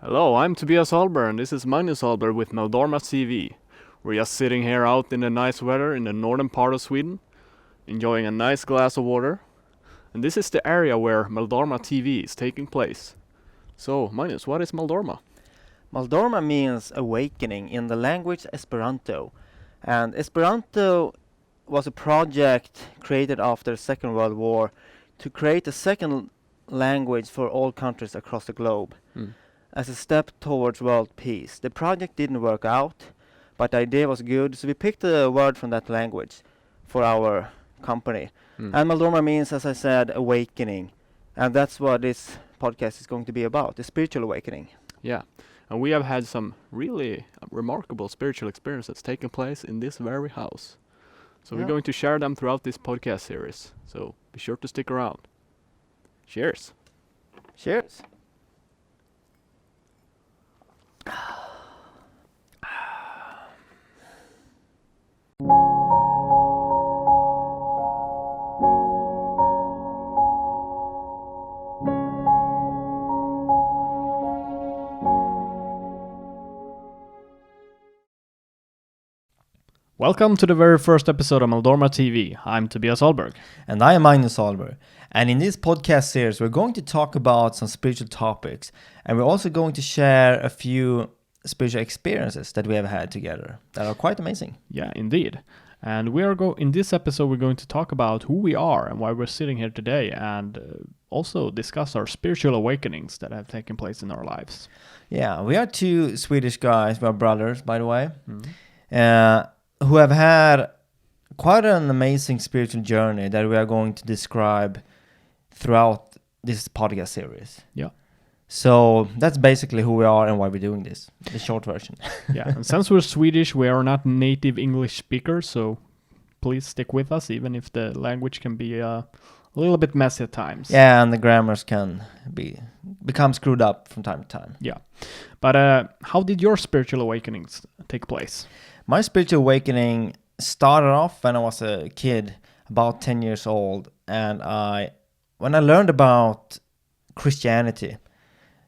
Hello, I'm Tobias Ahlberg and this is Magnus Ahlberg with Maldorma TV. We're just sitting here out in the nice weather in the northern part of Sweden, enjoying a nice glass of water. And this is the area where Maldorma TV is taking place. So, Magnus, what is Maldorma? Maldorma means awakening in the language Esperanto. And Esperanto was a project created after the Second World War to create a second language for all countries across the globe as a step towards world peace. The project didn't work out, but the idea was good, so we picked a word from that language for our company. And Maldorma means, as I said, awakening. And that's what this podcast is going to be about, the spiritual awakening. Yeah, and we have had some really remarkable spiritual experiences taking place in this very house. So we're going to share them throughout this podcast series. So be sure to stick around. Cheers! Cheers! Welcome to the very first episode of Maldorma TV. I'm Tobias Ahlberg. And I am Magnus Ahlberg. And in this podcast series, we're going to talk about some spiritual topics. And we're also going to share a few spiritual experiences that we have had together that are quite amazing. Yeah, indeed. And in this episode, we're going to talk about who we are and why we're sitting here today, and also discuss our spiritual awakenings that have taken place in our lives. Yeah, we are two Swedish guys. We are brothers, by the way. Who have had quite an amazing spiritual journey that we are going to describe throughout this podcast series. Yeah. So that's basically who we are and why we're doing this, the short version. Yeah, and since we're Swedish, we are not native English speakers, so please stick with us, even if the language can be a little bit messy at times. Yeah, and the grammars can become screwed up from time to time. Yeah. But how did your spiritual awakenings take place? My spiritual awakening started off when I was a kid, about 10 years old, and when I learned about Christianity.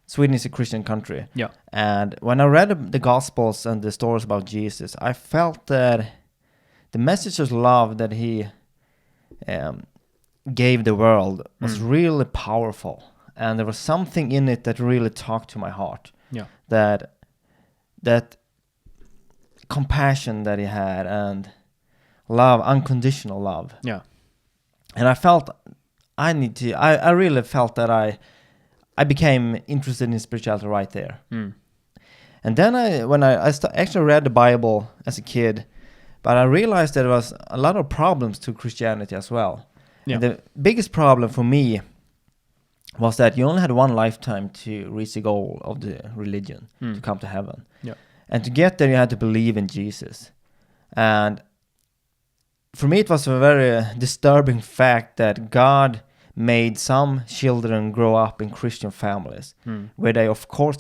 Sweden is a Christian country. Yeah. And when I read the Gospels and the stories about Jesus, I felt that the message of love that he gave the world was really powerful. And there was something in it that really talked to my heart. Yeah. That compassion that he had and love, unconditional love. Yeah. And I felt I really felt that I became interested in spirituality right there. And then when I actually read the Bible as a kid, but I realized there was a lot of problems to Christianity as well. Yeah. And the biggest problem for me was that you only had one lifetime to reach the goal of the religion, to come to heaven. Yeah. And to get there, you had to believe in Jesus. And for me, it was a very disturbing fact that God made some children grow up in Christian families, where they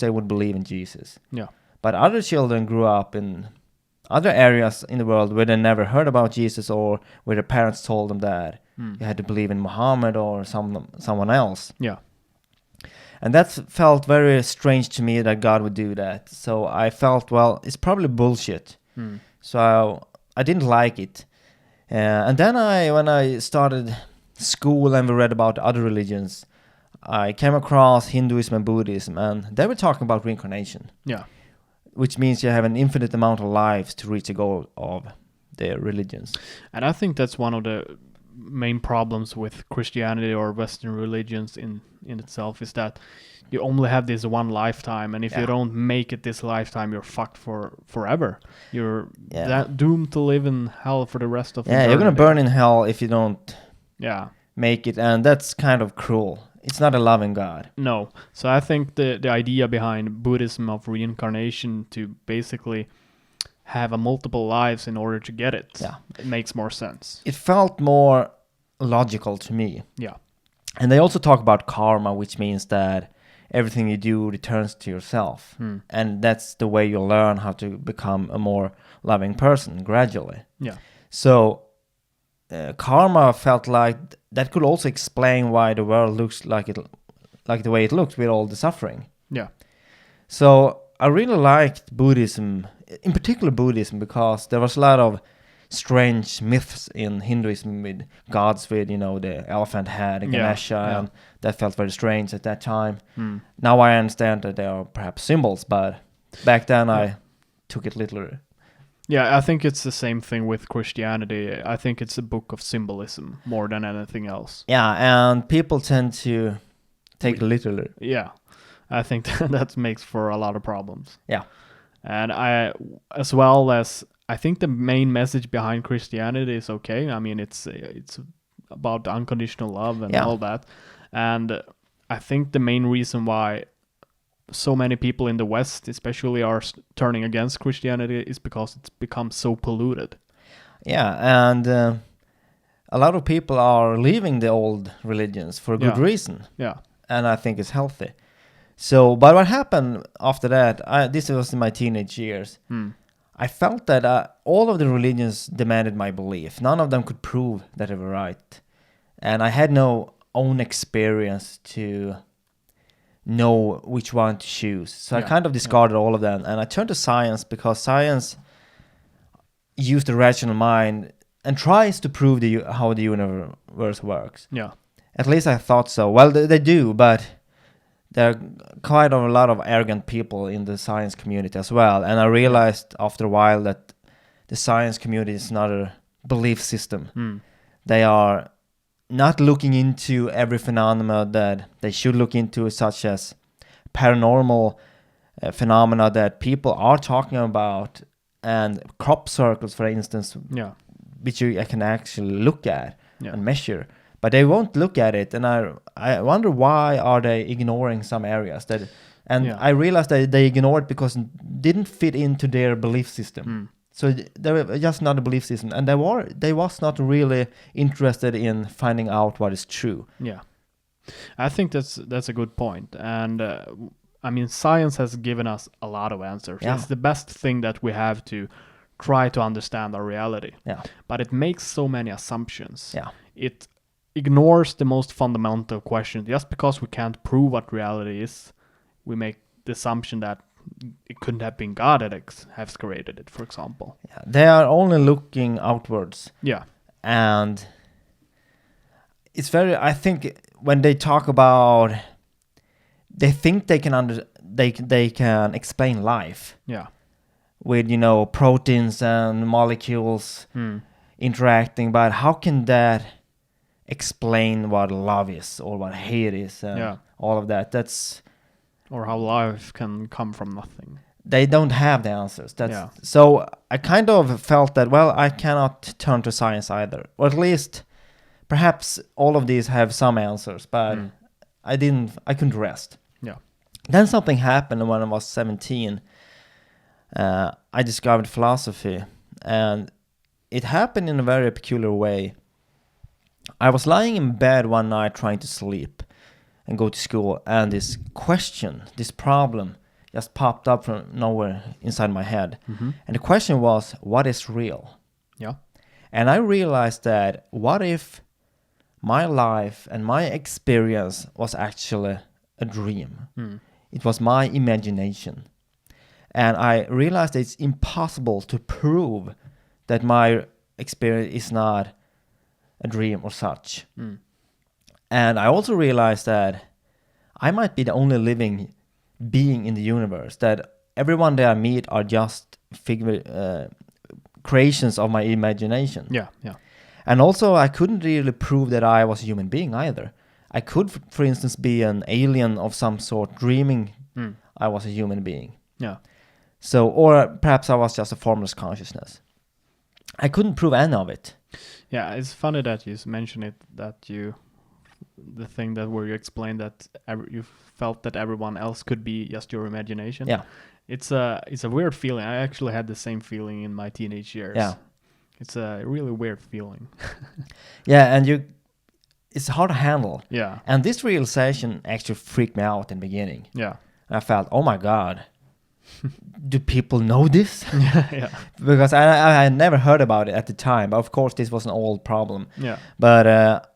would believe in Jesus. Yeah. But other children grew up in other areas in the world where they never heard about Jesus, or where their parents told them that you had to believe in Muhammad or someone else. Yeah. And that felt very strange to me that God would do that. So I felt, well, it's probably bullshit. So I didn't like it. And then when I started school and we read about other religions, I came across Hinduism and Buddhism, and they were talking about reincarnation. Yeah. Which means you have an infinite amount of lives to reach the goal of their religions. And I think that's one of the main problems with Christianity or Western religions in itself, is that you only have this one lifetime, and if you don't make it this lifetime, you're fucked forever. You're doomed to live in hell for the rest of eternity. You're gonna burn in hell if you don't make it, and that's kind of cruel. It's not a loving God. No. So I think the idea behind Buddhism of reincarnation, to basically have a multiple lives in order to get it, it makes more sense. It felt more logical to me. Yeah. And they also talk about karma, which means that everything you do returns to yourself. And that's the way you learn how to become a more loving person gradually. Yeah. So karma felt like that could also explain why the world looks like the way it looks with all the suffering. Yeah. So I really liked Buddhism, in particular Buddhism, because there was a lot of strange myths in Hinduism with gods with, the elephant head and Ganesha, and that felt very strange at that time. Now I understand that they are perhaps symbols, but back then I took it literally. Yeah, I think it's the same thing with Christianity. I think it's a book of symbolism more than anything else. Yeah, and people tend to take it literally. Yeah, I think that makes for a lot of problems. Yeah. And I think the main message behind Christianity is okay. I mean, it's about unconditional love and all that. And I think the main reason why so many people in the West, especially, are turning against Christianity is because it's become so polluted. Yeah, and a lot of people are leaving the old religions for a good reason. Yeah. And I think it's healthy. So, but what happened after that, this was in my teenage years, I felt that all of the religions demanded my belief. None of them could prove that they were right. And I had no own experience to know which one to choose. So I kind of discarded all of them. And I turned to science because science used the rational mind and tries to prove how the universe works. Yeah. At least I thought so. Well, they do, but there are quite a lot of arrogant people in the science community as well. And I realized after a while that the science community is not a belief system. They are not looking into every phenomena that they should look into, such as paranormal phenomena that people are talking about, and crop circles, for instance, which you can actually look at and measure. But they won't look at it, and I wonder why are they ignoring some areas that, and I realized that they ignore it because it didn't fit into their belief system. So they were just not a belief system, and they was not really interested in finding out what is true. Yeah, I think that's a good point, and I mean, science has given us a lot of answers. Yeah. It's the best thing that we have to try to understand our reality. Yeah. But it makes so many assumptions. Yeah. It ignores the most fundamental question. Just because we can't prove what reality is, we make the assumption that it couldn't have been God that has created it, for example. Yeah. They are only looking outwards. Yeah. And it's I think when they talk about, they think they can they can explain life. Yeah. With, proteins and molecules interacting, but how can that explain what love is or what hate is and all of that? Or how life can come from nothing. They don't have the answers. So I kind of felt that, well, I cannot turn to science either. Or at least perhaps all of these have some answers, but I couldn't rest. Yeah. Then something happened when I was 17. I discovered philosophy, and it happened in a very peculiar way. I was lying in bed one night trying to sleep and go to school, and this problem just popped up from nowhere inside my head. And the question was, what is real? Yeah. And I realized that, what if my life and my experience was actually a dream? It was my imagination. And I realized it's impossible to prove that my experience is not a dream or such. And I also realized that I might be the only living being in the universe, that everyone that I meet are just creations of my imagination. Yeah, yeah. And also I couldn't really prove that I was a human being either. I could, for instance, be an alien of some sort, dreaming I was a human being. Yeah. So, or perhaps I was just a formless consciousness. I couldn't prove any of it. Yeah, it's funny that you mention it, that the thing that where you explained that you felt that everyone else could be just your imagination. Yeah. It's a weird feeling. I actually had the same feeling in my teenage years. Yeah. It's a really weird feeling. Yeah, and it's hard to handle. Yeah. And this realization actually freaked me out in the beginning. Yeah. And I felt, oh my God, do people know this? Yeah. Because I had never heard about it at the time. But of course, this was an old problem. Yeah. But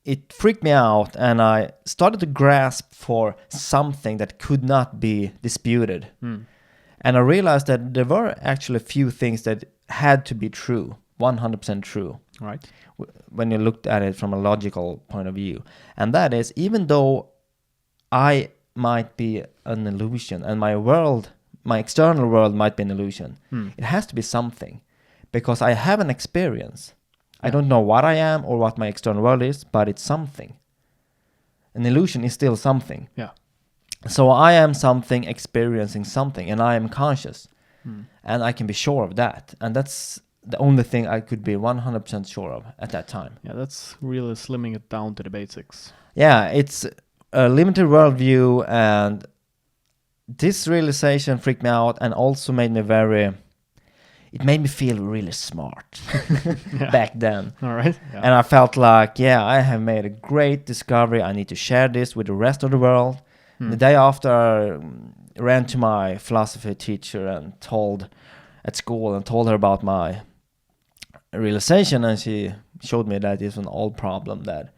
it freaked me out, and I started to grasp for something that could not be disputed. And I realized that there were actually a few things that had to be true, 100% true. Right. When you looked at it from a logical point of view. And that is, even though I might be an illusion and my external world might be an illusion, it has to be something, because I have an experience. I don't know what I am or what my external world is, but it's something. An illusion is still something. Yeah. So I am something experiencing something, and I am conscious. And I can be sure of that. And that's the only thing I could be 100% sure of at that time. Yeah, that's really slimming it down to the basics. Yeah, it's a limited worldview, and this realization freaked me out and also made me feel really smart back then. All right. Yeah. And I felt like, I have made a great discovery. I need to share this with the rest of the world. The day after, I ran to my philosophy teacher and told her about my realization, and she showed me that it's an old problem that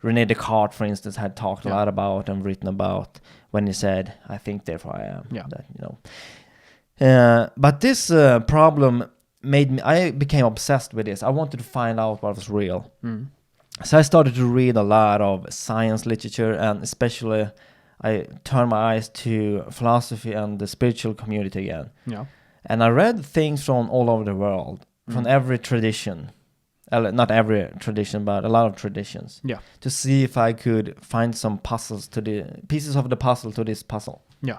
René Descartes, for instance, had talked a lot about and written about when he said, "I think, therefore I am." Yeah. That, but this problem I became obsessed with this. I wanted to find out what was real. So I started to read a lot of science literature, and especially I turned my eyes to philosophy and the spiritual community again. Yeah. And I read things from all over the world, from every tradition. Not every tradition, but a lot of traditions. Yeah. To see if I could find some pieces of the puzzle to this puzzle. Yeah.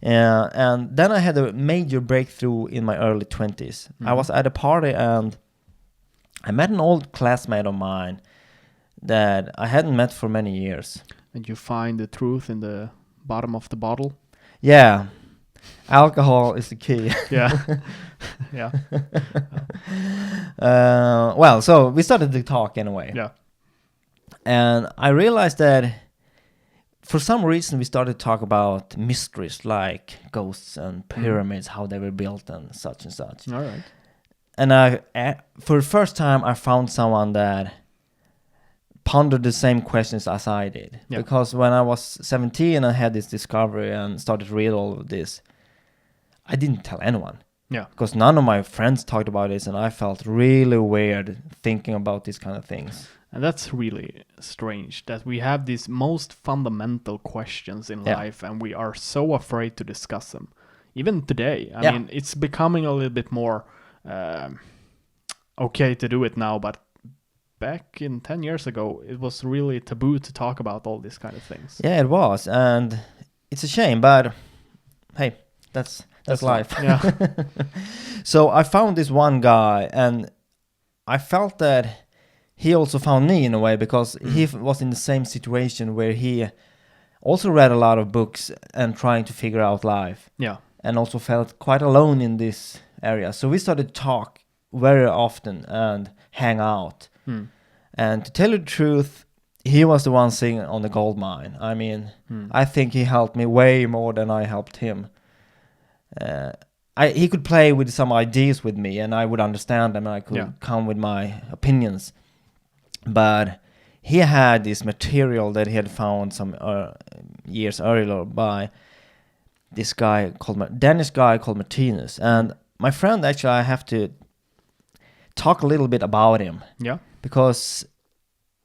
And then I had a major breakthrough in my early 20s. I was at a party, and I met an old classmate of mine that I hadn't met for many years. And you find the truth in the bottom of the bottle. Yeah. Alcohol is the key. Yeah. Yeah. Well, so we started to talk anyway. Yeah. And I realized that for some reason we started to talk about mysteries like ghosts and pyramids, how they were built and such and such. All right. And for the first time, I found someone that pondered the same questions as I did. Yeah. Because when I was 17, I had this discovery and started to read all of this. I didn't tell anyone. Yeah. Because none of my friends talked about this, and I felt really weird thinking about these kind of things. And that's really strange that we have these most fundamental questions in life, and we are so afraid to discuss them. Even today, I mean, it's becoming a little bit more okay to do it now, but back in 10 years ago, it was really taboo to talk about all these kind of things. Yeah, it was, and it's a shame, but hey, that's life. Yeah. So I found this one guy, and I felt that he also found me in a way, because he was in the same situation where he also read a lot of books and trying to figure out life. Yeah. And also felt quite alone in this area. So we started to talk very often and hang out. And to tell you the truth, he was the one sitting on the gold mine. I mean, I think he helped me way more than I helped him. He could play with some ideas with me, and I would understand them, and I could come with my opinions. But he had this material that he had found some years earlier by this guy Danish guy called Martinus. And my friend, actually, I have to talk a little bit about him. Yeah. Because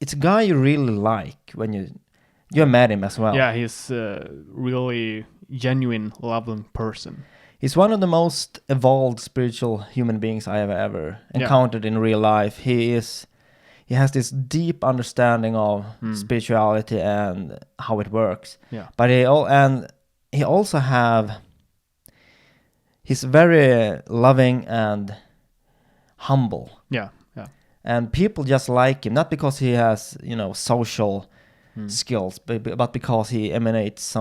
it's a guy you really like when you met him as well. Yeah, he's a really genuine, loving person. He's one of the most evolved spiritual human beings I have ever encountered in real life. He has this deep understanding of spirituality and how it works. Yeah. But he also he's very loving and humble. Yeah. Yeah. And people just like him, not because he has, social skills, but because he emanates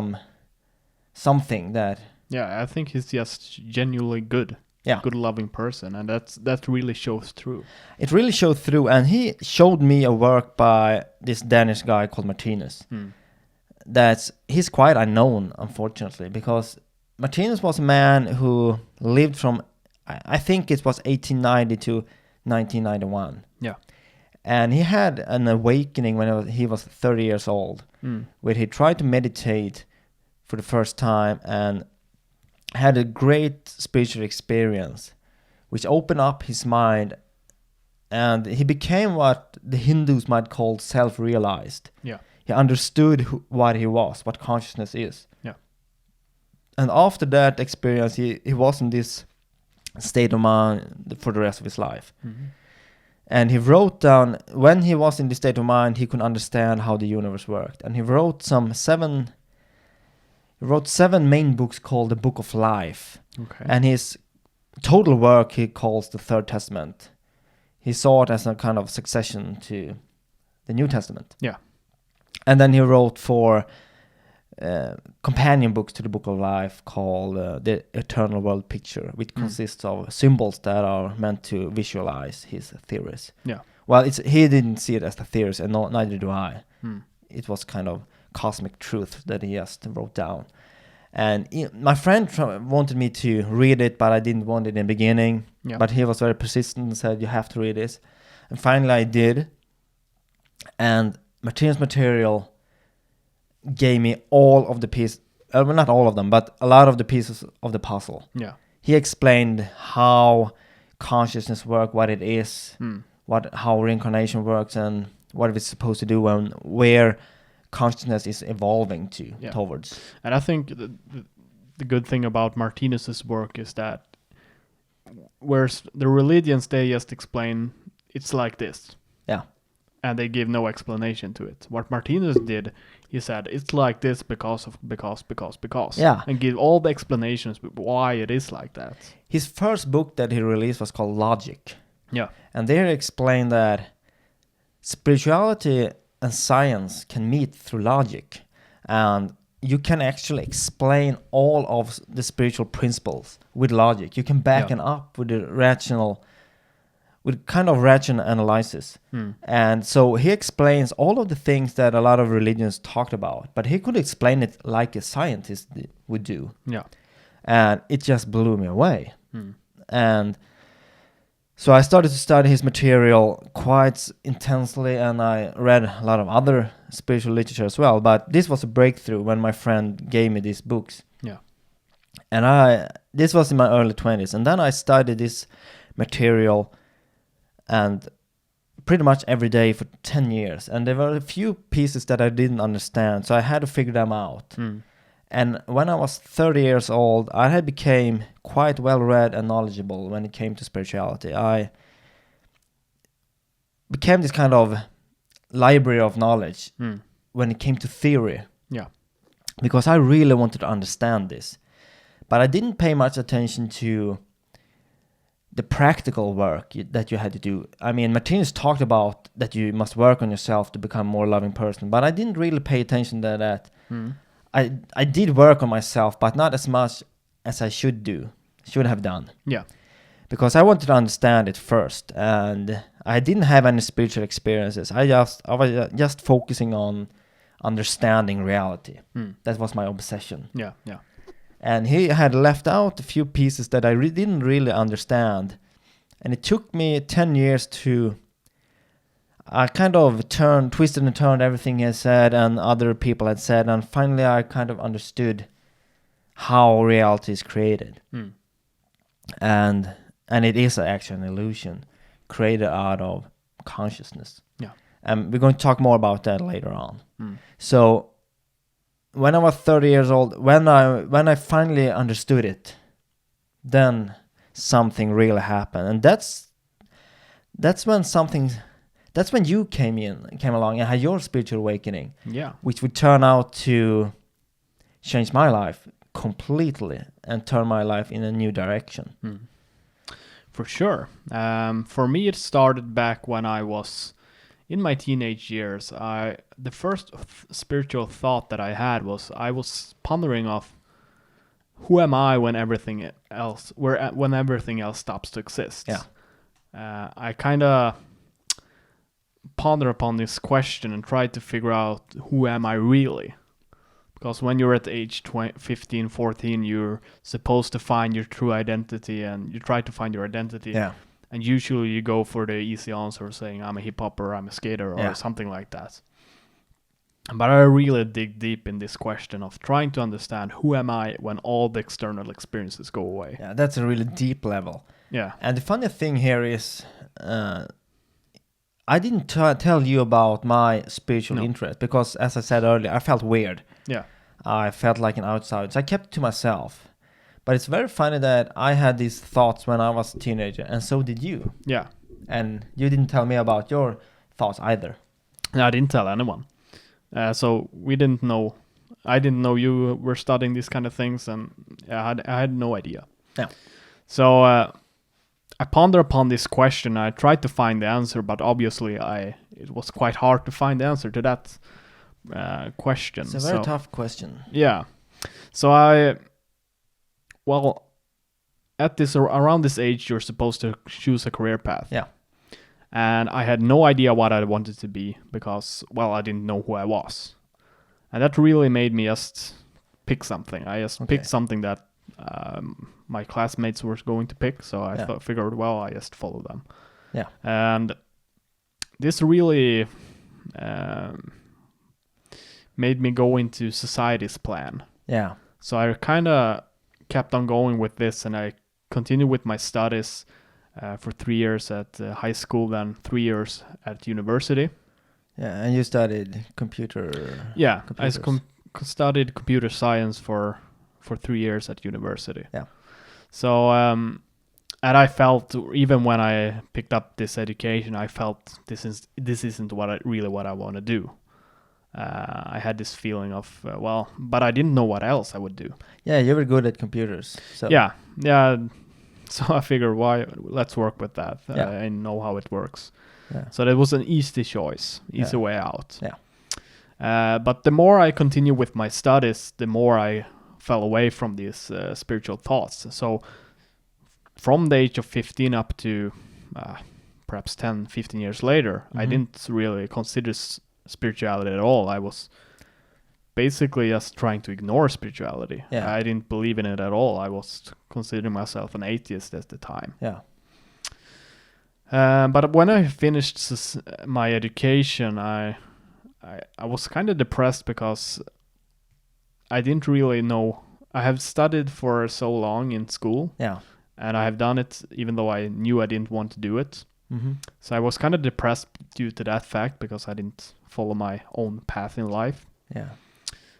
something that... Yeah, I think he's just genuinely good. Yeah. Good, loving person, and that really shows through. It really showed through, and he showed me a work by this Danish guy called Martinus. He's quite unknown, unfortunately, because Martinus was a man who lived from, I think it was 1890 to 1991. Yeah. And he had an awakening when he was 30 years old, where he tried to meditate for the first time and had a great spiritual experience, which opened up his mind, and he became what the Hindus might call self-realized. Yeah. He understood what he was, what consciousness is. Yeah. And after that experience, he was in this state of mind for the rest of his life. Mm-hmm. And he wrote down, when he was in this state of mind, he could understand how the universe worked. And he wrote seven main books called the Book of Life. Okay. And his total work he calls the Third Testament. He saw it as a kind of succession to the New Testament. Yeah. And then he wrote 4 companion books to the Book of Life called The Eternal World Picture, which consists of symbols that are meant to visualize his theories. Yeah. Well, he didn't see it as the theories, and neither do I. Mm. It was kind of cosmic truth that he just wrote down. And my friend wanted me to read it, but I didn't want it in the beginning. Yeah. But he was very persistent and said, you have to read this. And finally I did. And Martinez Material gave me all of the pieces, well, not all of them, but a lot of the pieces of the puzzle. Yeah. He explained how consciousness works, what it is, how reincarnation works, and what it's supposed to do, and where consciousness is evolving towards. And I think the good thing about Martinez's work is that whereas the religions, they just explain it's like this. Yeah. And they give no explanation to it. What Martinez did, he said it's like this because. Yeah. And give all the explanations why it is like that. His first book that he released was called Logic. Yeah. And there he explained that spirituality and science can meet through logic. And you can actually explain all of the spiritual principles with logic. You can back it up with kind of rational analysis. And so he explains all of the things that a lot of religions talked about, but he could explain it like a scientist would do. Yeah. And it just blew me away. And so I started to study his material quite intensely, and I read a lot of other spiritual literature as well. But this was a breakthrough when my friend gave me these books. Yeah. And this was in my early 20s. And then I studied this material and pretty much every day for 10 years. And there were a few pieces that I didn't understand, so I had to figure them out. And when I was 30 years old, I had became quite well-read and knowledgeable when it came to spirituality. I became this kind of library of knowledge when it came to theory. Yeah. Because I really wanted to understand this. But I didn't pay much attention to the practical work that you had to do. I mean, Martinez talked about that you must work on yourself to become a more loving person, but I didn't really pay attention to that. I did work on myself, but not as much as I should have done. Yeah. Because I wanted to understand it first, and I didn't have any spiritual experiences. I was just focusing on understanding reality. That was my obsession. Yeah, yeah. And he had left out a few pieces that I didn't really understand. And it took me 10 years to... I kind of twisted and turned everything he had said and other people had said. And finally I kind of understood how reality is created. And it is actually an illusion created out of consciousness. Yeah. And we're going to talk more about that later on. So... when I was 30 years old, when I finally understood it, then something really happened, and that's when you came along and had your spiritual awakening. Yeah. Which would turn out to change my life completely and turn my life in a new direction. For sure. For me, it started back when I was in my teenage years. The first spiritual thought that I had was I was pondering of who am I when everything else stops to exist. Yeah. I kind of ponder upon this question and try to figure out who am I really. Because when you're at age 15, 14, you're supposed to find your true identity, and you try to find your identity. Yeah. And usually you go for the easy answer saying I'm a hip hopper, I'm a skater, or something like that. But I really dig deep in this question of trying to understand who am I when all the external experiences go away. Yeah, that's a really deep level. Yeah. And the funny thing here is, I didn't tell you about my spiritual interest because, as I said earlier, I felt weird. Yeah. I felt like an outsider, so I kept it to myself. But it's very funny that I had these thoughts when I was a teenager, and so did you. Yeah. And you didn't tell me about your thoughts either. No, I didn't tell anyone. So we didn't know. I didn't know you were studying these kind of things, and I had no idea. Yeah. So I pondered upon this question. I tried to find the answer, but obviously it was quite hard to find the answer to that question. It's a very tough question. Yeah. So at this around this age, you're supposed to choose a career path. Yeah. And I had no idea what I wanted to be because, I didn't know who I was. And that really made me just pick something. I just picked something that my classmates were going to pick. So I figured, I just follow them. Yeah. And this really made me go into society's plan. Yeah. So I kind of kept on going with this, and I continued with my studies for 3 years at high school, then 3 years at university. Yeah, and you studied computer. Yeah, I studied computer science for 3 years at university. Yeah. So and I felt, even when I picked up this education, I felt this isn't what I want to do. I had this feeling of but I didn't know what else I would do. Yeah, you were good at computers. So yeah. So I figured, let's work with that. I know how it works. Yeah. So that was an easy choice, easy way out. Yeah. But the more I continued with my studies, the more I fell away from these spiritual thoughts. So from the age of 15 up to perhaps 10, 15 years later, I didn't really consider spirituality at all. I was basically just trying to ignore spirituality. Yeah. I didn't believe in it at all. I was considering myself an atheist at the time. Yeah. But when I finished my education, I was kind of depressed because I didn't really know. I have studied for so long in school. Yeah. And I have done it even though I knew I didn't want to do it. Mm-hmm. So I was kind of depressed due to that fact because I didn't follow my own path in life. Yeah.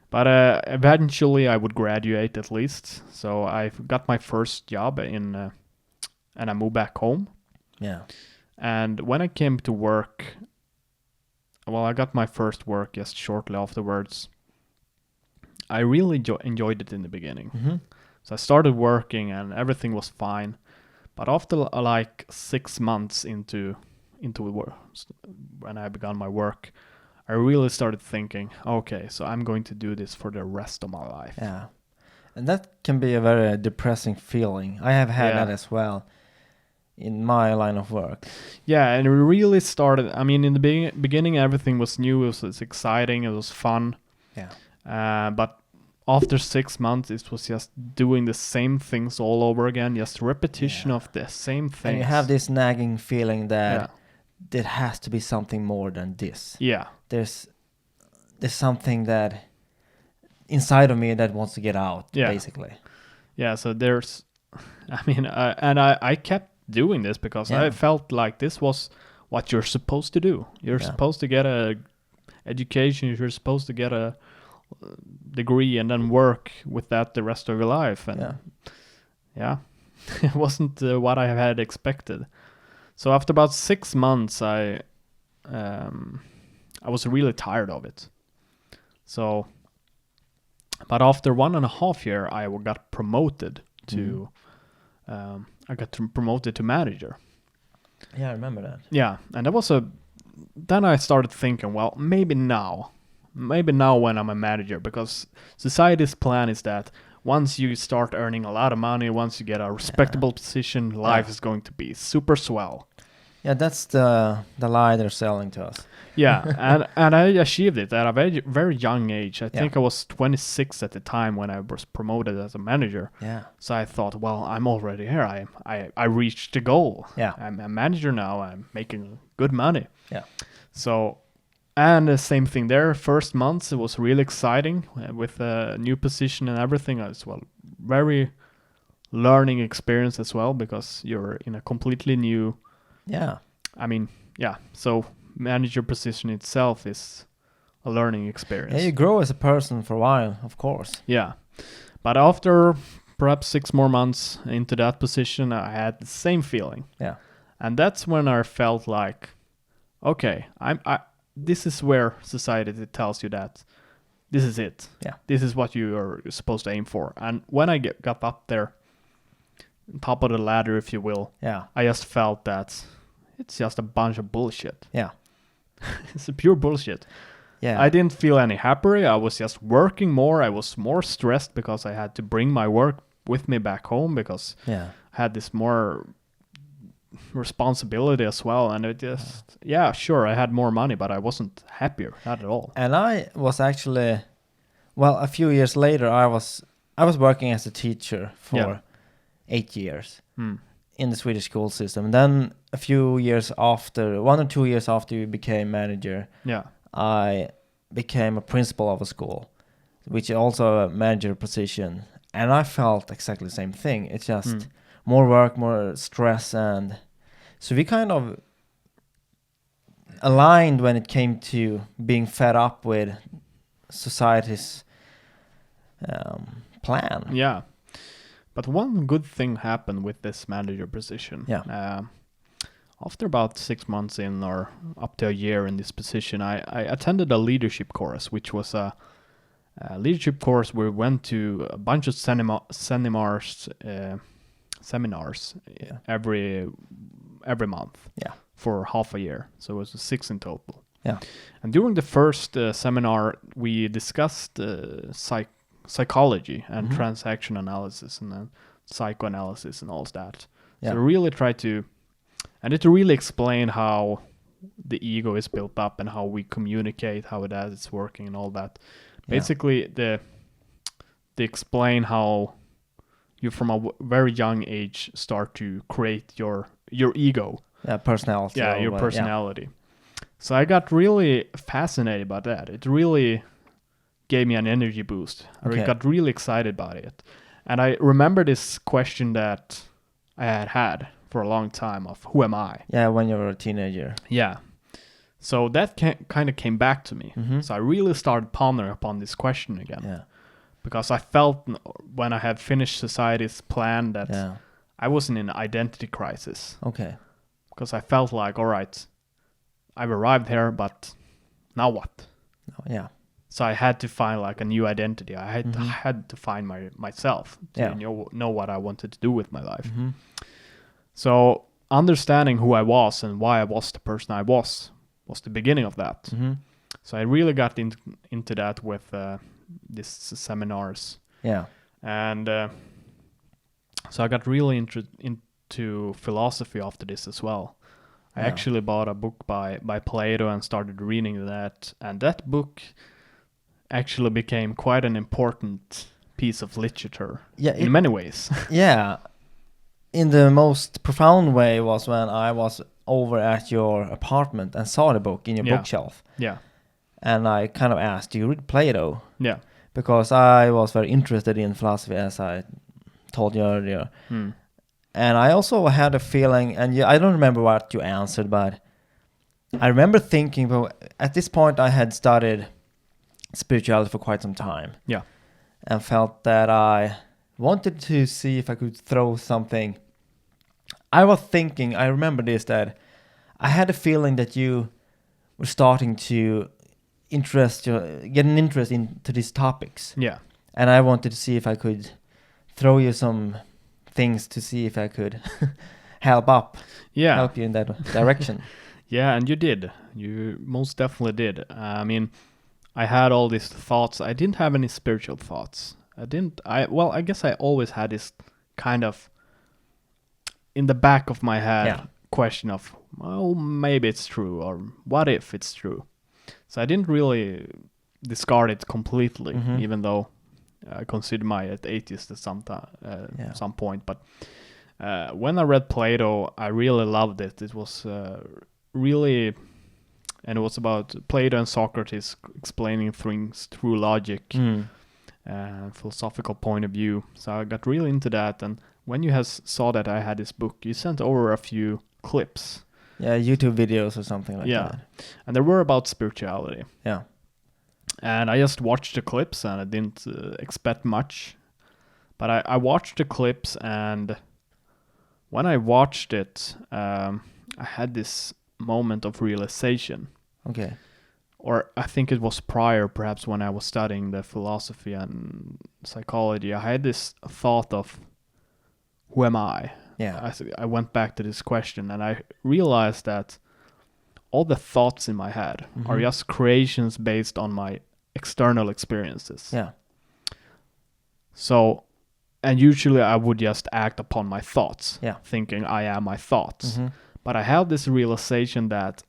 But eventually I would graduate at least. So I got my first job and I moved back home. Yeah. And when I came to work, I got my first work just shortly afterwards. I really enjoyed it in the beginning. Mm-hmm. So I started working and everything was fine. But after like 6 months into work, when I began my work, I really started thinking, okay, so I'm going to do this for the rest of my life. Yeah. And that can be a very depressing feeling. I have had that as well in my line of work. Yeah, and it really started, in the beginning everything was new, it was exciting, it was fun. Yeah. But after 6 months, it was just doing the same things all over again, just repetition of the same things. And you have this nagging feeling that there has to be something more than this. Yeah. There's something that inside of me that wants to get out, basically. Yeah, so there's, I kept doing this because I felt like this was what you're supposed to do. You're supposed to get a education, you're supposed to get a degree and then work with that the rest of your life. And it wasn't what I had expected. So after about 6 months, I was really tired of it. So, but after 1.5 years, I got promoted to promoted to manager. Yeah, I remember that. Yeah, and that was then I started thinking, maybe now when I'm a manager, because society's plan is that once you start earning a lot of money, once you get a respectable position, life is going to be super swell. Yeah, that's the lie they're selling to us. Yeah, and I achieved it at a very very young age. I think Yeah. I was 26 at the time when I was promoted as a manager. Yeah. So I thought, well, I'm already here. I reached the goal. Yeah. I'm a manager now. I'm making good money. Yeah. So, and the same thing there. First months it was really exciting with a new position and everything as well. Very learning experience as well because you're in a completely new. Yeah. I mean, yeah. So manager position itself is a learning experience. Yeah, you grow as a person for a while, of course. Yeah. But after perhaps 6 more months into that position, I had the same feeling. Yeah. And that's when I felt like, okay, this is where society tells you that this is it. Yeah. This is what you are supposed to aim for. And when I got up there, top of the ladder, if you will, Yeah. I just felt that it's just a bunch of bullshit. Yeah. It's a pure bullshit. Yeah. I didn't feel any happier. I was just working more. I was more stressed because I had to bring my work with me back home because Yeah. I had this more responsibility as well. And it just, yeah, sure, I had more money, but I wasn't happier, not at all. And I was actually, well, a few years later, I was working as a teacher for Yeah. 8 years Hmm. in the Swedish school system. Then a few years after, 1 or 2 years after you became manager, Yeah. I became a principal of a school, which is also a manager position. And I felt exactly the same thing. It's just more work, more stress. And so we kind of aligned when it came to being fed up with society's plan. Yeah. But one good thing happened with this manager position. Yeah. After about 6 months in or up to a year in this position, I attended a leadership course, which was a leadership course where we went to a bunch of seminars Yeah. every month Yeah. for half a year. So it was 6 in total. Yeah. And during the first seminar, we discussed psychology and transaction analysis and then psychoanalysis and all that. Yeah. So really try to, and it really explained how the ego is built up and how we communicate, how it's working and all that. Yeah. Basically, they explain how you from a very young age start to create your ego. Yeah, personality. Yeah, or your what- personality. So I got really fascinated by that. It really gave me an energy boost. Okay. I got really excited about it. And I remember this question that I had for a long time of who am I? Yeah, when you were a teenager. Yeah. So that kind of came back to me. Mhm. So I really started pondering upon this question again. Yeah. Because I felt when I had finished society's plan that Yeah. I was in an identity crisis. Okay. Because I felt like, all right, I've arrived here, but now what? Oh, yeah. So I had to find like a new identity. I had to find myself to Yeah. know what I wanted to do with my life. Mhm. So understanding who I was and why I was the person I was the beginning of that. Mhm. So I really got into that with these seminars. Yeah. And so I got really into philosophy after this as well. I Yeah. actually bought a book by Plato and started reading that. And that book actually became quite an important piece of literature Yeah, in many ways. Yeah. In the most profound way was when I was over at your apartment and saw the book in your Yeah. bookshelf. Yeah. And I kind of asked, do you read Plato? Yeah. Because I was very interested in philosophy, as I told you earlier. Hmm. And I also had a feeling, and I don't remember what you answered, but I remember thinking, but at this point I had studied spirituality for quite some time. Yeah. And felt that I wanted to see if I could throw something. I was thinking, I remember this, that I had a feeling that you were starting to get an interest into these topics. Yeah. And I wanted to see if I could throw you some things to see if I could help you in that direction. Yeah, and you did. You most definitely did. I mean, I had all these thoughts. I didn't have any spiritual thoughts. I guess I always had this kind of in the back of my head Yeah. question of, well, maybe it's true, or what if it's true? So I didn't really discard it completely, even though I consider my atheist at some point. But when I read Plato, I really loved it. It was really, and it was about Plato and Socrates explaining things through logic, philosophical point of view. So I got really into that. And when you saw that I had this book, you sent over a few clips. Yeah, YouTube videos or something like that. And they were about spirituality. Yeah. And I just watched the clips, and I didn't expect much. But I watched the clips, and when I watched it, I had this moment of realization. Okay. Or I think it was prior, perhaps when I was studying the philosophy and psychology. I had this thought of, who am I? Yeah. I went back to this question, and I realized that all the thoughts in my head are just creations based on my external experiences. Yeah. So, and usually I would just act upon my thoughts, Yeah. thinking I am my thoughts. But I have this realization that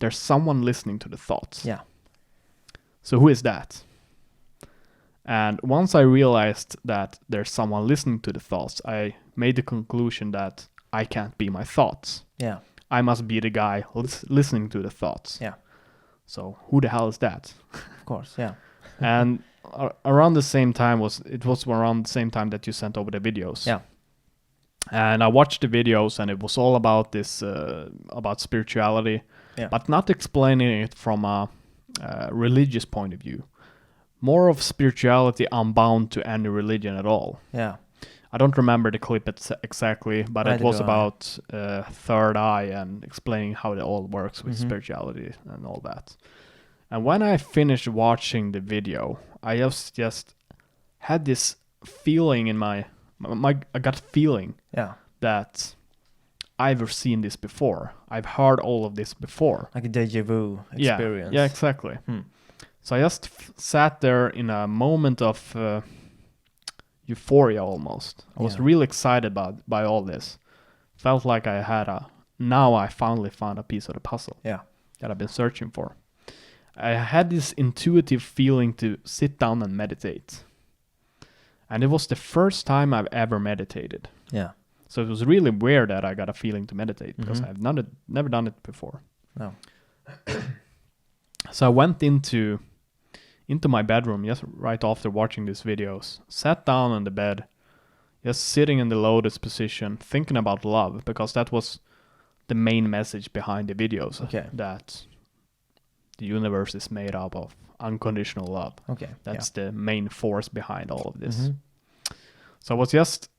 there's someone listening to the thoughts. Yeah. So who is that? And once I realized that there's someone listening to the thoughts, I made the conclusion that I can't be my thoughts. Yeah. I must be the guy listening to the thoughts. Yeah. So who the hell is that? Of course. Yeah. And around the same time it was around the same time that you sent over the videos. Yeah. And I watched the videos, and it was all about this about spirituality, but not explaining it from a religious point of view. More of spirituality unbound to any religion at all. Yeah. I don't remember the clip exactly, but it was about third eye and explaining how it all works with spirituality and all that. And when I finished watching the video, I just had this feeling in my gut feeling that I've seen this before. I've heard all of this before. Like a deja vu experience. Yeah, exactly. So I just sat there in a moment of euphoria almost. I was really excited by all this. Felt like I finally found a piece of the puzzle that I've been searching for. I had this intuitive feeling to sit down and meditate. And it was the first time I've ever meditated. Yeah. So it was really weird that I got a feeling to meditate, because I've never done it before. No. So I went into my bedroom just right after watching these videos, sat down on the bed, just sitting in the lotus position, thinking about love, because that was the main message behind the videos. Okay. That the universe is made up of unconditional love. Okay. That's the main force behind all of this. So I was just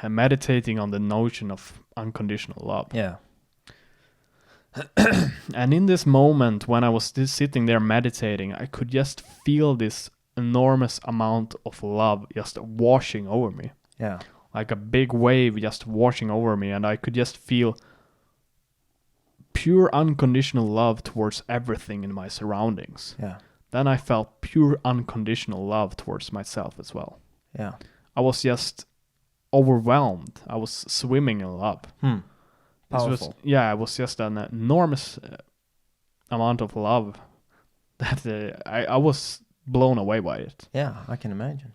meditating on the notion of unconditional love. Yeah. And in this moment, when I was sitting there meditating, I could just feel this enormous amount of love just washing over me. Yeah. Like a big wave just washing over me, and I could just feel pure unconditional love towards everything in my surroundings. Yeah. Then I felt pure unconditional love towards myself as well. Yeah. I was just overwhelmed. I was swimming in love. Powerful. It was just an enormous amount of love that I was blown away by it. Yeah, I can imagine.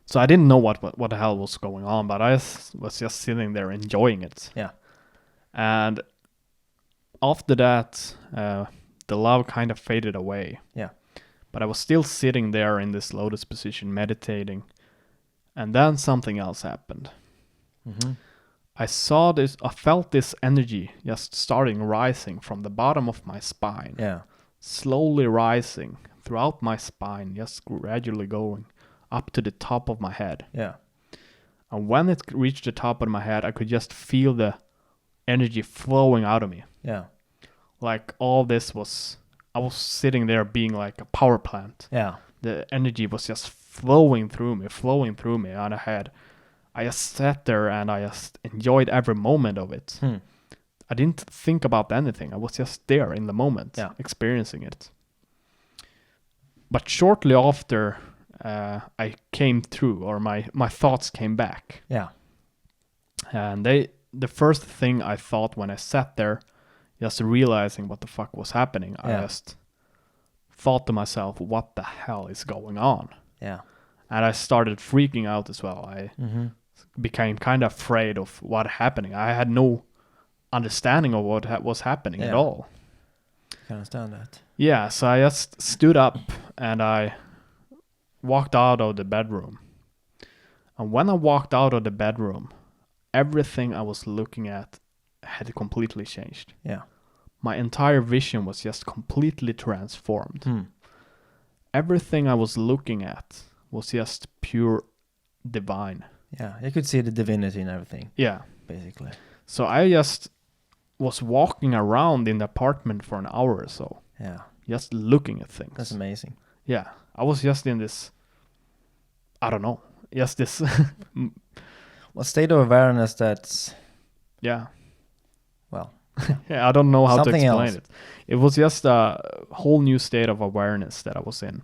So I didn't know what the hell was going on, but I was just sitting there enjoying it. Yeah. And after that, the love kind of faded away. Yeah. But I was still sitting there in this lotus position, meditating. And then something else happened. I felt this energy just starting rising from the bottom of my spine. Yeah. Slowly rising throughout my spine, just gradually going up to the top of my head. Yeah. And when it reached the top of my head, I could just feel the energy flowing out of me. Yeah. Like I was sitting there being like a power plant. Yeah. The energy was just flowing through me, and I just sat there and I just enjoyed every moment of it. I didn't think about anything. I was just there in the moment, experiencing it. But shortly after, I came through, or my thoughts came back. Yeah. And they the first thing I thought when I sat there, just realizing what the fuck was happening, I just thought to myself, what the hell is going on? Yeah. And I started freaking out as well. I became kind of afraid of what happening. I had no understanding of what was happening at all. I can understand that. Yeah, so I just stood up and I walked out of the bedroom. And when I walked out of the bedroom, everything I was looking at had completely changed. Yeah. My entire vision was just completely transformed. Everything I was looking at was just pure divine. Yeah, you could see the divinity in everything. Yeah. Basically. So I just was walking around in the apartment for an hour or so. Yeah. Just looking at things. That's amazing. Yeah. I was just in this, I don't know, just this. Well, state of awareness that's, Yeah. well. Yeah, I don't know how to Something explain else. it. It was just a whole new state of awareness that I was in.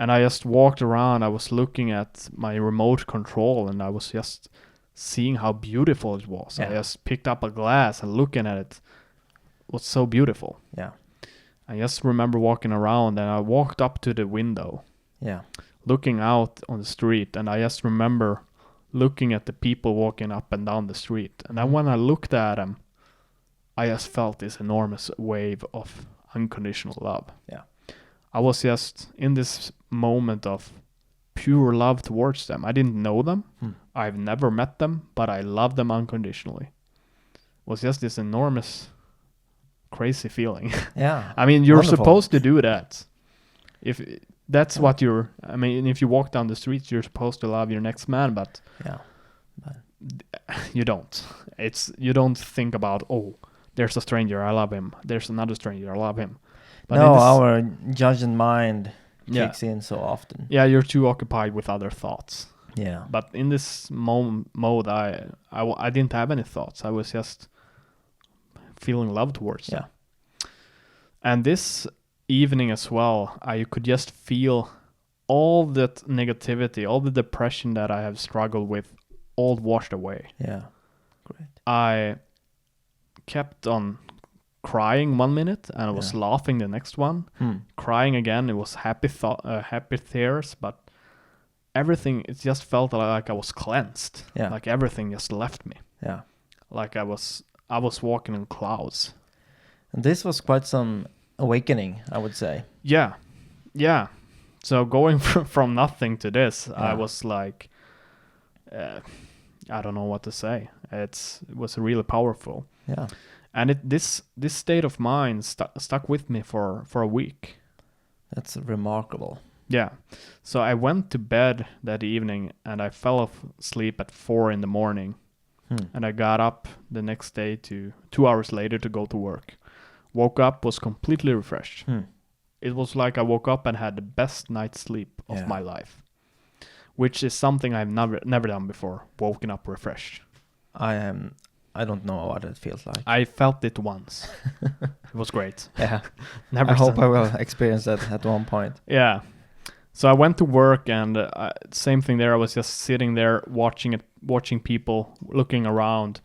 And I just walked around. I was looking at my remote control and I was just seeing how beautiful it was. Yeah. I just picked up a glass and looking at it. It was so beautiful. Yeah. I just remember walking around and I walked up to the window, Yeah. looking out on the street. And I just remember looking at the people walking up and down the street. And then when I looked at them, I just felt this enormous wave of unconditional love. Yeah. I was just in this moment of pure love towards them. I didn't know them. I've never met them, but I love them unconditionally. It was just this enormous, crazy feeling. Yeah. I mean, you're Wonderful. supposed to do that. If that's what you're, I mean, if you walk down the streets, you're supposed to love your next man, but Yeah. you don't. You don't think about, oh, there's a stranger, I love him. There's another stranger, I love him. But no, in this- our judging mind Yeah. kicks in so often. Yeah, you're too occupied with other thoughts. Yeah. But in this mode, I didn't have any thoughts. I was just feeling love towards them. And this evening as well, I could just feel all that negativity, all the depression that I have struggled with, all washed away. Yeah. Great. I kept on crying 1 minute and I was laughing the next one. Crying again. It was happy tears, but everything, it just felt like I was cleansed. Yeah. Like everything just left me. Yeah. Like I was walking in clouds. And this was quite some awakening, I would say. Yeah. Yeah. So going from nothing to this, I was like, I don't know what to say. It was really powerful. Yeah. And this state of mind stuck with me for a week. That's remarkable. Yeah. So I went to bed that evening and I fell asleep at 4 a.m. And I got up the next day 2 hours later to go to work. Woke up, was completely refreshed. It was like I woke up and had the best night's sleep of my life, which is something I've never done before. Woken up refreshed. I don't know what it feels like. I felt it once. It was great. Yeah. Never I hope done- I will experience that at one point. Yeah. So I went to work and same thing there. I was just sitting there watching people, looking around.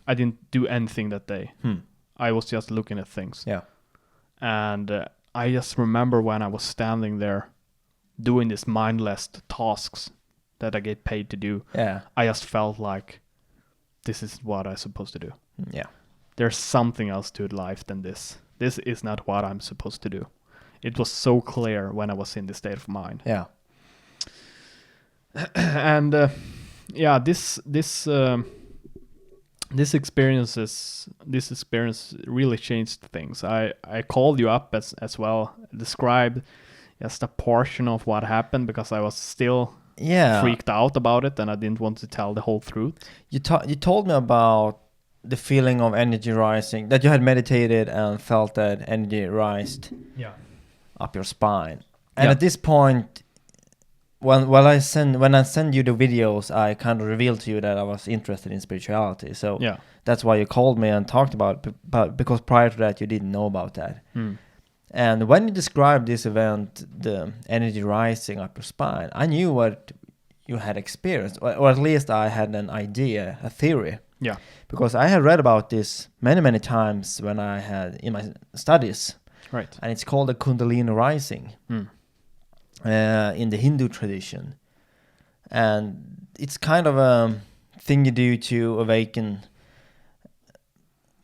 I didn't do anything that day. I was just looking at things. Yeah. And I just remember when I was standing there doing these mindless tasks that I get paid to do. Yeah. I just felt like this is what I'm supposed to do. Yeah. There's something else to life than this. This is not what I'm supposed to do. It was so clear when I was in this state of mind. Yeah. And this experience really changed things. I called you up as well, described just a portion of what happened because I was still freaked out about it and I didn't want to tell the whole truth. You told me about the feeling of energy rising, that you had meditated and felt that energy rised up your spine. And at this point, when I send you the videos, I kind of revealed to you that I was interested in spirituality. So that's why you called me and talked about it, but because prior to that you didn't know about that. And when you described this event, the energy rising up your spine, I knew what you had experienced, or at least I had an idea, a theory Yeah. Because I had read about this many times when I had in my studies, Right. and it's called the Kundalini rising in the Hindu tradition, and it's kind of a thing you do to awaken.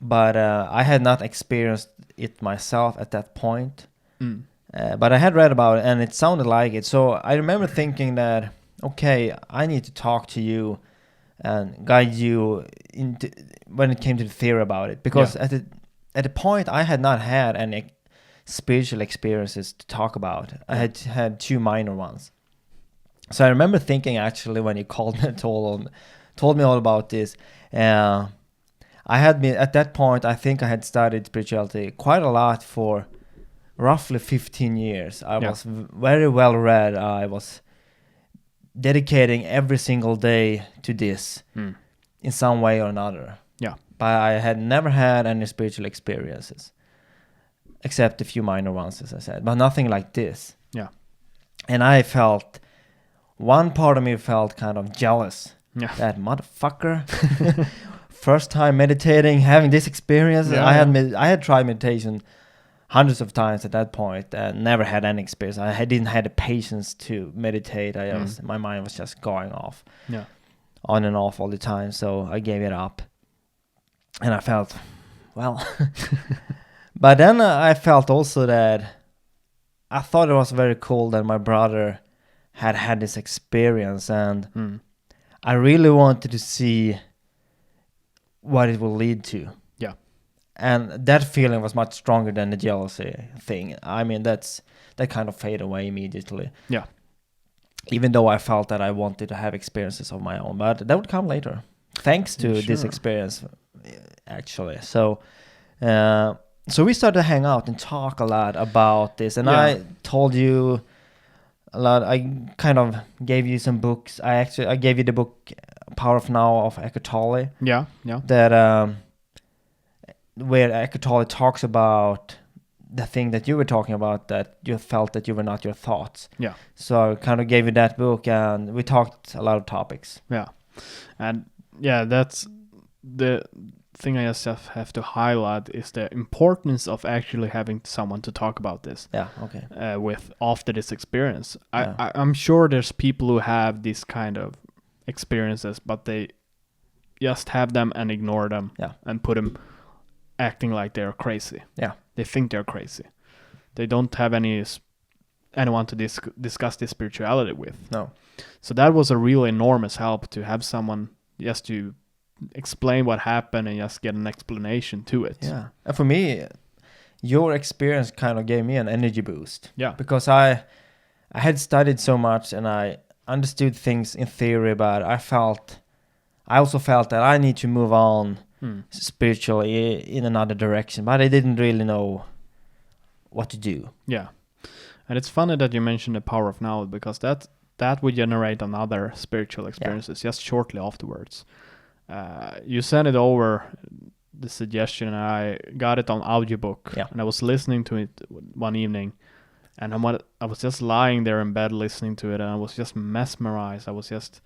But I had not experienced it myself at that point. But I had read about it, and it sounded like it. So I remember thinking that, okay, I need to talk to you and guide you into when it came to the theory about it, because at the point I had not had any spiritual experiences to talk about. I had 2 minor ones. So I remember thinking, actually, when you called me and told me all about this, I had been at that point. I think I had studied spirituality quite a lot for roughly 15 years. I was very well read. I was dedicating every single day to this in some way or another. Yeah. But I had never had any spiritual experiences, except a few minor ones, as I said, but nothing like this. Yeah. And I felt, one part of me felt kind of jealous. Yeah. That motherfucker. First time meditating, having this experience. Yeah, I had tried meditation hundreds of times at that point and never had any experience. Didn't have the patience to meditate. My mind was just going off, on and off all the time. So I gave it up, and I felt, well. But then I felt also that I thought it was very cool that my brother had this experience, and I really wanted to see what it will lead to. Yeah. And that feeling was much stronger than the jealousy thing. I mean, that kind of faded away immediately. Yeah. Even though I felt that I wanted to have experiences of my own, but that would come later, thanks to this experience, actually. So we started to hang out and talk a lot about this, and I told you a lot. I kind of gave you some books. I gave you the book Power of Now of Eckhart Tolle. Yeah. That where Eckhart Tolle talks about the thing that you were talking about, that you felt that you were not your thoughts. Yeah. So I kind of gave you that book, and we talked a lot of topics. Yeah. And that's the thing I just have to highlight, is the importance of actually having someone to talk about this. Yeah, okay. With after this experience. I'm sure there's people who have this kind of experiences, but they just have them and ignore them and put them acting like they're crazy. Yeah. They think they're crazy. They don't have anyone to discuss this spirituality with. No. So that was a really enormous help to have someone just to explain what happened and just get an explanation to it. Yeah. And for me, your experience kind of gave me an energy boost. Yeah. Because I had studied so much and I understood things in theory, but I also felt that I need to move on spiritually in another direction, but I didn't really know what to do. Yeah. And it's funny that you mentioned the power of now, because that would generate another spiritual experiences just shortly afterwards. You sent it over, the suggestion, and I got it on audiobook, and I was listening to it one evening, and I was just lying there in bed listening to it, and I was just mesmerized. I was just,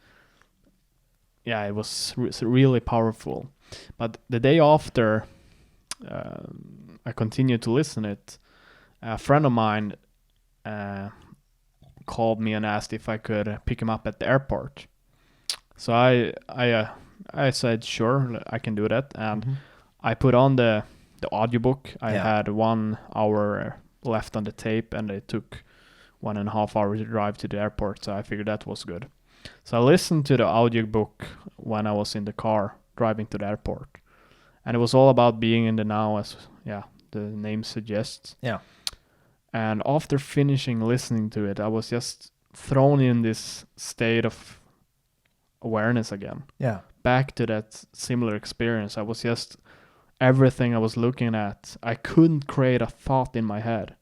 it was really powerful. But the day after I continued to listen to it, a friend of mine called me and asked if I could pick him up at the airport. So I said, sure, I can do that. And I put on the audiobook. I had 1 hour left on the tape, and it took 1.5 hours to drive to the airport. So I figured that was good. So I listened to the audiobook when I was in the car driving to the airport. And it was all about being in the now, as the name suggests. Yeah. And after finishing listening to it, I was just thrown in this state of awareness again. Yeah. Back to that similar experience. I was just, everything I was looking at, I couldn't create a thought in my head.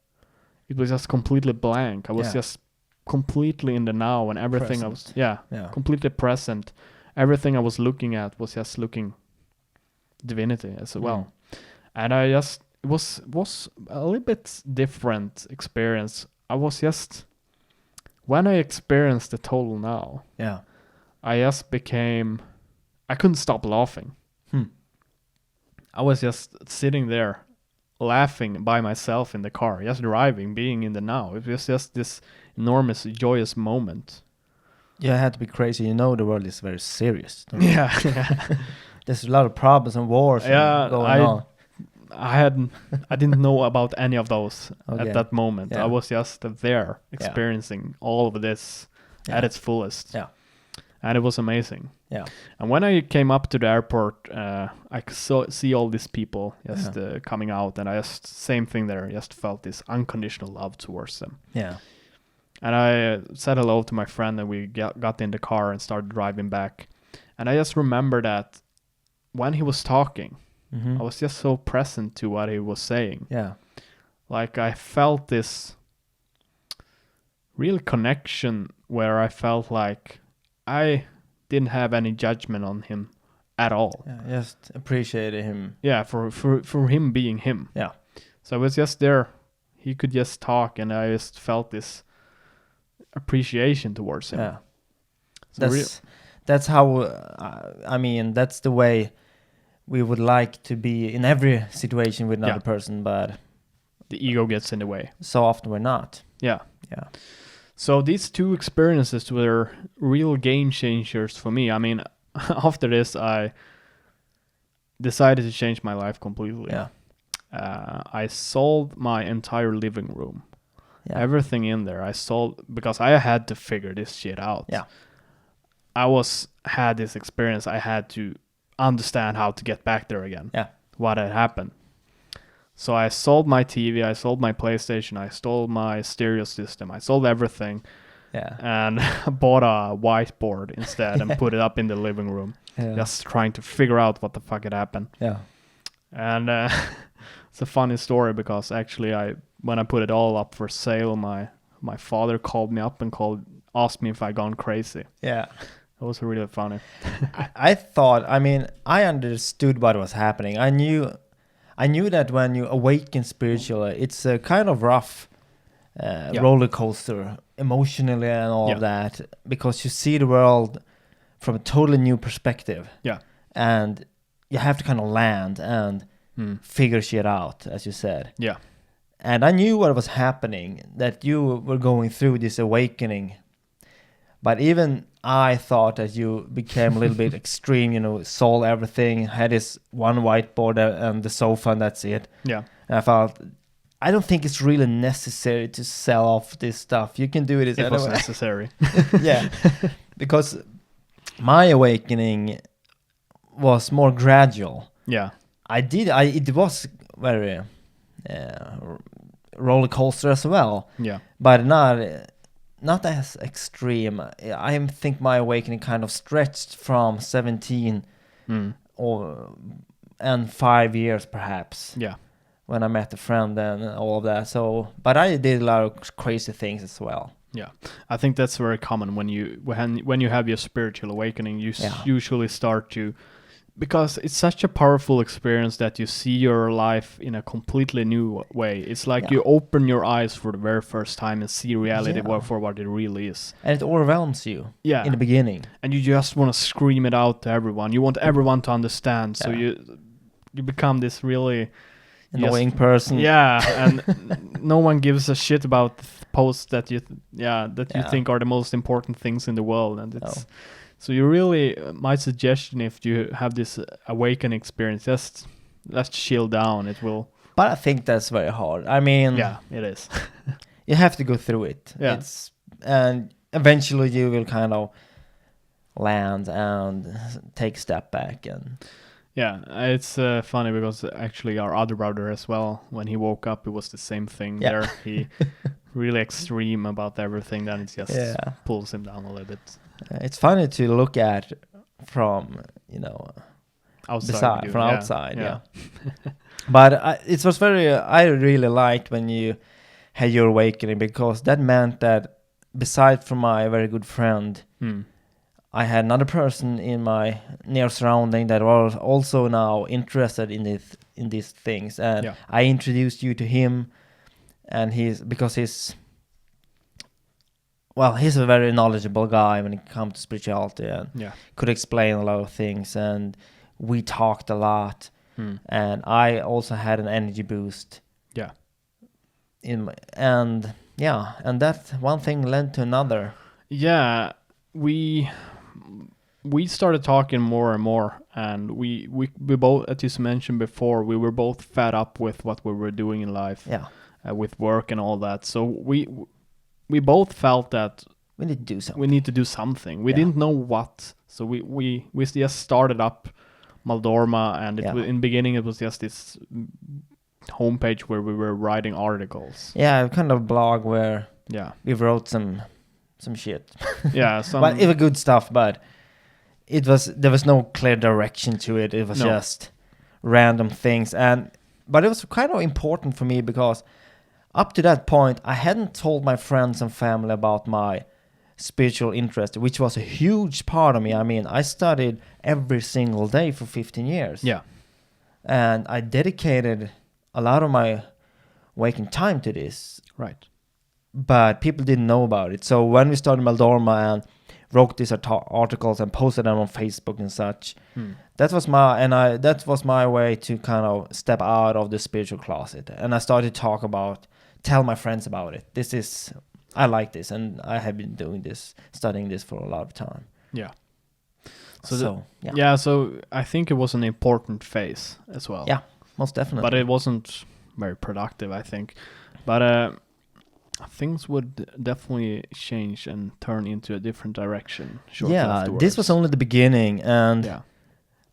It was just completely blank. I was just completely in the now, and everything present. I was completely present. Everything I was looking at was just looking divinity as well. And I just, it was a little bit different experience. I was just, when I experienced the total now, I just became, I couldn't stop laughing. I was just sitting there laughing by myself in the car, just driving, being in the now. It was just this enormous, joyous moment. You had to be crazy. You know the world is very serious. don't you? Yeah. There's a lot of problems and wars Yeah, going on. I didn't know about any of those Okay. at that moment. Yeah. I was just there experiencing all of this Yeah. at its fullest. Yeah. And it was amazing. Yeah. And when I came up to the airport, I see all these people just coming out, and I just, same thing there, just felt this unconditional love towards them. Yeah. And I said hello to my friend, and we got in the car and started driving back. And I just remember that when he was talking, Mm-hmm. I was just so present to what he was saying. Yeah. Like I felt this real connection where I felt like I didn't have any judgment on him at all. Yeah. Just appreciated him. Yeah, for him being him. Yeah. So I was just there. He could just talk, and I just felt this appreciation towards him. Yeah. So That's how. I mean, that's the way we would like to be in every situation with another person, but the ego gets in the way. so often we're not. Yeah. Yeah. So these two experiences were real game changers for me. I mean, after this, I decided to change my life completely. Yeah. I sold my entire living room. Yeah. Everything in there I sold because I had to figure this shit out. Yeah. I had this experience. I had to understand how to get back there again. Yeah. What had happened. So I sold my TV, I sold my PlayStation, I sold my stereo system, I sold everything. Yeah. And bought a whiteboard instead and put it up in the living room. Yeah. Just trying to figure out what the fuck had happened. Yeah. And it's a funny story because actually when I put it all up for sale, my father called me up and asked me if I gone crazy. Yeah. It was really funny. I thought, I mean, I understood what was happening. I knew that when you awaken spiritually, it's a kind of rough roller coaster emotionally and all of that, because you see the world from a totally new perspective. Yeah. And you have to kind of land and figure shit out, as you said. Yeah. And I knew what was happening, that you were going through this awakening. But even I thought that you became a little bit extreme, sold everything, had this one whiteboard and the sofa, and that's it. Yeah. And I thought, I don't think it's really necessary to sell off this stuff. You can do it It was anyway. necessary. Yeah. Because my awakening was more gradual. Yeah. It was very roller coaster as well. Yeah. But not as extreme. I think my awakening kind of stretched from 17 and 5 years perhaps. Yeah. When I met a friend and all of that. So, but I did a lot of crazy things as well. Yeah, I think that's very common when you have your spiritual awakening. You usually start to, because it's such a powerful experience that you see your life in a completely new way. It's like you open your eyes for the very first time and see reality for what it really is. And it overwhelms you in the beginning. And you just want to scream it out to everyone. You want everyone to understand. So you become this really annoying person. Yeah, and no one gives a shit about posts that you think are the most important things in the world. And it's so you really, my suggestion, if you have this awakening experience, just let's chill down. It will. But I think that's very hard. I mean, yeah, it is. You have to go through it. Yeah. And eventually you will kind of land and take a step back. And yeah, it's funny because actually our other brother as well, when he woke up, it was the same thing there. He really extreme about everything, then it just pulls him down a little bit. It's funny to look at from, outside. Outside. Yeah. But it was I really liked when you had your awakening, because that meant that beside from my very good friend, I had another person in my near surrounding that was also now interested in these things, and I introduced you to him, and he's a very knowledgeable guy when it comes to spirituality, and could explain a lot of things, and we talked a lot. and I also had an energy boost. Yeah. And that one thing led to another. Yeah, we started talking more and more, and we both, as you mentioned before, we were both fed up with what we were doing in life, with work and all that. So we both felt that we need to do something. We need to do something. We didn't know what, so we just started up Maldorma, and in the beginning it was just this homepage where we were writing articles. Yeah, kind of blog where we wrote some shit. Yeah, but it was good stuff, but there was no clear direction to it. It was just random things, but it was kind of important for me because up to that point I hadn't told my friends and family about my spiritual interest, which was a huge part of me. I mean, I studied every single day for 15 years. Yeah. And I dedicated a lot of my waking time to this. Right. But people didn't know about it. So when we started Maldorma and wrote these articles and posted them on Facebook and such, that was my way to kind of step out of the spiritual closet. And I started to tell my friends about it. I like this, and I have been studying this for a lot of time. Yeah. So I think it was an important phase as well. Yeah, most definitely. But it wasn't very productive, I think. But things would definitely change and turn into a different direction shortly afterwards. This was only the beginning, and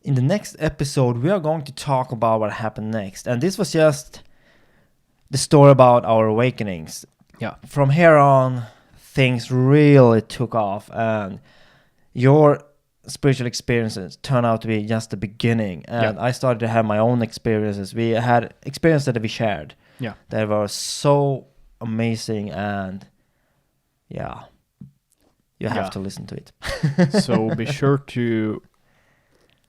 in the next episode we are going to talk about what happened next. And this was just the story about our awakenings. Yeah. From here on, things really took off, and your spiritual experiences turned out to be just the beginning. And I started to have my own experiences. We had experiences that we shared. Yeah. They were so amazing, and you have to listen to it. So be sure to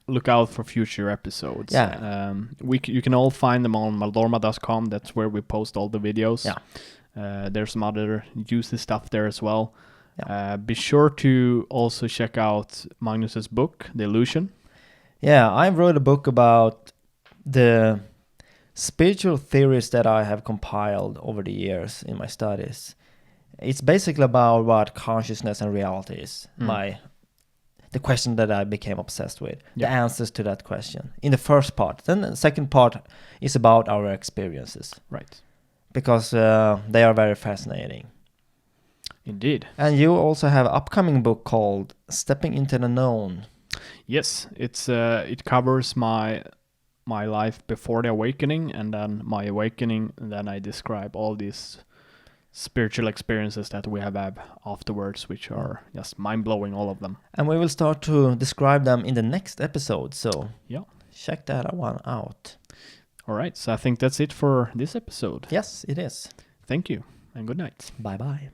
look out for future episodes. Yeah. You can all find them on maldorma.com. That's where we post all the videos. Yeah. There's some other juicy stuff there as well. Be sure to also check out Magnus's book, The Illusion. Yeah, I wrote a book about the spiritual theories that I have compiled over the years in my studies. It's basically about what consciousness and reality is. The question that I became obsessed with. The answers to that question in the first part. Then the second part is about our experiences. Right. Because they are very fascinating. Indeed. And you also have an upcoming book called Stepping into the Known. Yes, it covers my life before the awakening, and then my awakening, and then I describe all these spiritual experiences that we have had afterwards, which are just mind-blowing, all of them. And we will start to describe them in the next episode, so check that one out. All right, so I think that's it for this episode. Yes, it is. Thank you, and good night. Bye-bye.